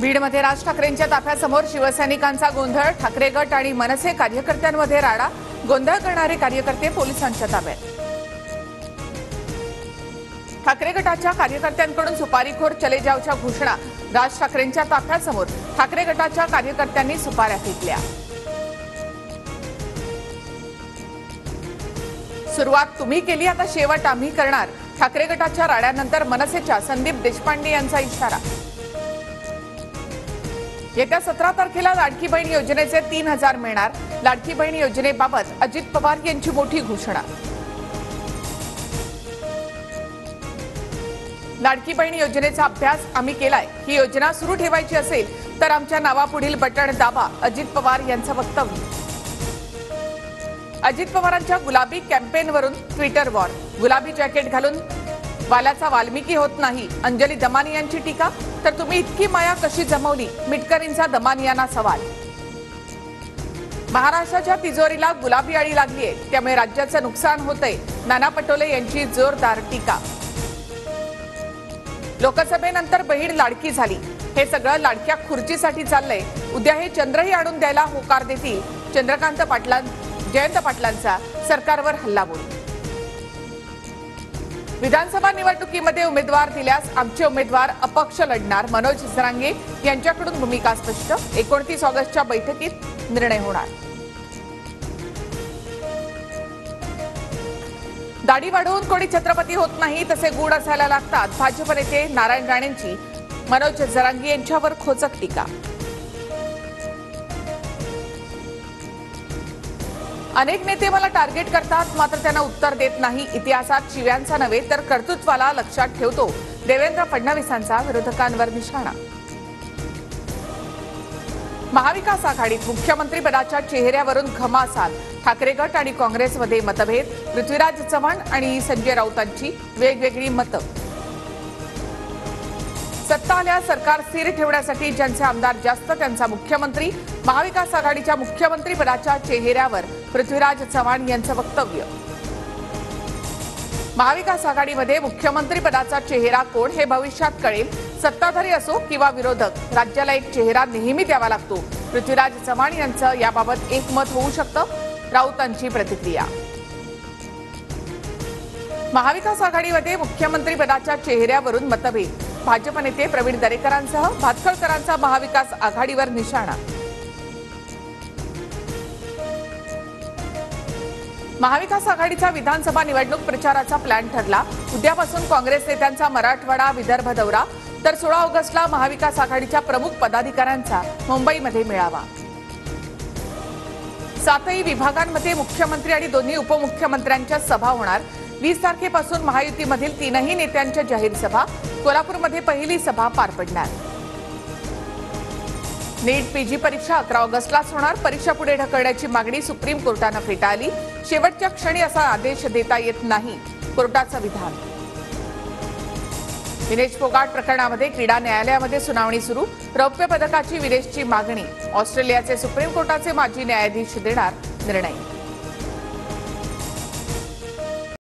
बीडमध्ये राज ठाकरेंच्या ताफ्यासमोर शिवसैनिकांचा गोंधळ, ठाकरे गट आणि मनसे कार्यकर्त्यांमध्ये राडा, गोंधळ करणारे कार्यकर्ते पोलिसांच्या ताब्यात। ठाकरे गटाच्या कार्यकर्त्यांकडून सुपारीखोर चले जावच्या घोषणा, राज ठाकरेंच्या ताफ्यासमोर ठाकरे गटाच्या कार्यकर्त्यांनी सुपाऱ्या फेकल्या। सुरुवात तुम्ही केली, आता शेवट आम्ही करणार, ठाकरे गटाच्या राड्यानंतर मनसेच्या संदीप देशपांडे यांचा इशारा। येत्या 17 तारखेला लाडकी बहीण योजनेचे 3000 मिळणार, लाडकी बहीण योजनेबाबत अजित पवार यांची मोठी घोषणा। लाडकी बहीण योजनेचा अभ्यास आम्ही केलाय, ही योजना सुरू ठेवायची असेल तर आमच्या नावापुढील बटण दाबा, अजित पवार यांचं वक्तव्य। अजित पवारांच्या गुलाबी कॅम्पेनवरून ट्विटर वॉर, गुलाबी जॅकेट घालून वाल्याचा वाल्मिकी होत नाही, अंजली दमानियांची टीका, तर तुम्ही इतकी माया कशी जमवली, मिटकरींचा दमानियांना सवाल। महाराष्ट्राच्या तिजोरीला गुलाबी अळी लागलीये, त्यामुळे राज्याचं नुकसान होतंय, नाना पटोले यांची जोरदार टीका। लोकसभेनंतर बहीण लाडकी झाली, हे सगळं लाडक्या खुर्चीसाठी चाललंय, उद्या हे चंद्रही आणून द्यायला होकार देतील, जयंत पाटलांचा सरकारवर हल्लाबोल। विधानसभा निवडणुकीमध्ये उमेदवार दिल्यास आमचे उमेदवार अपक्ष लढणार, मनोज जरांगे यांच्याकडून भूमिका स्पष्ट, 29 ऑगस्टच्या बैठकीत निर्णय होणार। दाढी वाढवून कोणी छत्रपती होत नाही, तसे गुण असायला लागतात, भाजप नेते नारायण राणेंची मनोज जरांगे यांच्यावर खोचक टीका। अनेक नेते मला टार्गेट करतात, मात्र त्यांना उत्तर देत नाही, इतिहासात शिव्यांचा नव्हे तर कर्तृत्वाला लक्षात ठेवतो, देवेंद्र फडणवीसांचा विरोधकांवर निशाणा। महाविकास आघाडीत मुख्यमंत्रीपदाच्या चेहऱ्यावरून घमासान, ठाकरे गट आणि काँग्रेसमध्ये मतभेद, पृथ्वीराज चव्हाण आणि संजय राऊतांची वेगवेगळी मतं। सत्ता आल्यास सरकार स्थिर ठेवण्यासाठी ज्यांचे आमदार जास्त त्यांचा मुख्यमंत्री, महाविकास आघाडीच्या मुख्यमंत्रीपदाच्या चेहऱ्यावर पृथ्वीराज चव्हाण यांचं वक्तव्य। महाविकास आघाडीमध्ये मुख्यमंत्रीपदाचा चेहरा कोण हे भविष्यात कळेल, सत्ताधारी असो किंवा विरोधक, राज्याला एक चेहरा नेहमी द्यावा लागतो, पृथ्वीराज चव्हाण यांचं याबाबत एकमत होऊ शकतं, राऊतांची प्रतिक्रिया। महाविकास आघाडीमध्ये मुख्यमंत्रीपदाच्या चेहऱ्यावरून मतभेद, भाजप नेते प्रवीण दरेकरांसह भातखळकरांचा महाविकास आघाडीवर निशाणा। महाविकास आघाडीचा विधानसभा निवडणूक प्रचाराचा प्लॅन ठरला, उद्यापासून काँग्रेस नेत्यांचा मराठवाडा विदर्भ दौरा, तर 16 ऑगस्टला महाविकास आघाडीच्या प्रमुख पदाधिकाऱ्यांचा मुंबईमध्ये मेळावा। 7ही विभागांमध्ये मुख्यमंत्री आणि दोन्ही उपमुख्यमंत्र्यांच्या सभा होणार, 20 तारखेपासून महायुतीमधील 3ही नेत्यांच्या जाहीर सभा, कोल्हापूरमध्ये पहिली सभा पार पडणार। नीट पीजी परीक्षा 11 ऑगस्टलाच होणार, परीक्षा पुढे ढकलण्याची मागणी सुप्रीम कोर्टानं फेटाळली, शेवटच्या क्षणी असा आदेश देता येत नाही, कोर्टाचं विधान। विनेश फोगाट प्रकरणामध्ये क्रीडा न्यायालयामध्ये सुनावणी सुरू, रौप्य पदकाची विनेशची मागणी, ऑस्ट्रेलियाचे सुप्रीम कोर्टाचे माजी न्यायाधीश देणार निर्णय।